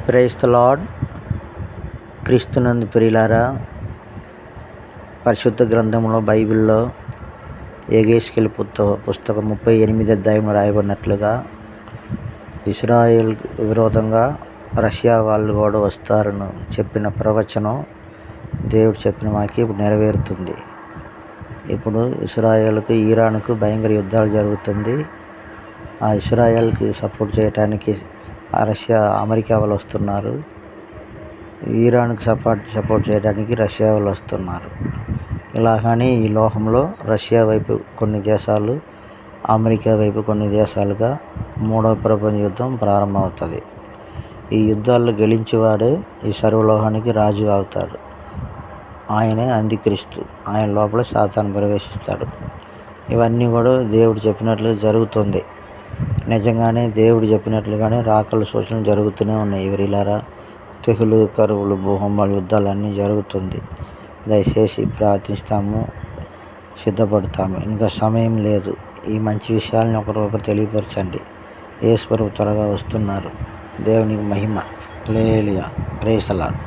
Praise the lord. క్రీస్తునందు ప్రియులారా, పరిశుద్ధ గ్రంథంలో బైబిల్లో యెహెజ్కేలు పుస్తకం 38 అధ్యాయంలో రాయబడినట్లుగా ఇశ్రాయేల్ విరోధంగా రష్యా వాళ్ళు కూడా వస్తారని చెప్పిన ప్రవచనం దేవుడు చెప్పిన వాక్యం ఇప్పుడు నెరవేరుతుంది. ఇప్పుడు ఇశ్రాయేల్కు ఇరాన్కు భయంకర యుద్ధాలు జరుగుతుంది. ఆ ఇశ్రాయేల్కి సపోర్ట్ చేయడానికి అమెరికా వాళ్ళు వస్తున్నారు. ఇరాన్కి సపోర్ట్ చేయడానికి రష్యా వాళ్ళు వస్తున్నారు. ఇలాగని ఈ లోకంలో రష్యా వైపు కొన్ని దేశాలు, అమెరికా వైపు కొన్ని దేశాలుగా మూడవ ప్రపంచ యుద్ధం ప్రారంభమవుతుంది. ఈ యుద్ధాల్లో గెలిచేవాడే ఈ సర్వలోకానికి రాజు అవుతాడు. ఆయనే అంత్యక్రీస్తు. ఆయన లోపల సాతాను ప్రవేశిస్తాడు. ఇవన్నీ కూడా దేవుడు చెప్పినట్లు జరుగుతుంది. నిజంగానే దేవుడు చెప్పినట్లుగానే రాకల సూచనలు జరుగుతూనే ఉన్నాయి. ఎవరిలారా తెగులు, కరువులు, భూకంపాలు, యుద్ధాలు అన్నీ జరుగుతుంది. దయచేసి ప్రార్థిస్తాము, సిద్ధపడతాము. ఇంకా సమయం లేదు. ఈ మంచి విషయాలను ఒకరొకరు తెలియపరచండి. యేసు ప్రభువు త్వరగా వస్తున్నారు. దేవునికి మహిమ. హల్లెలూయా. Praise the lord.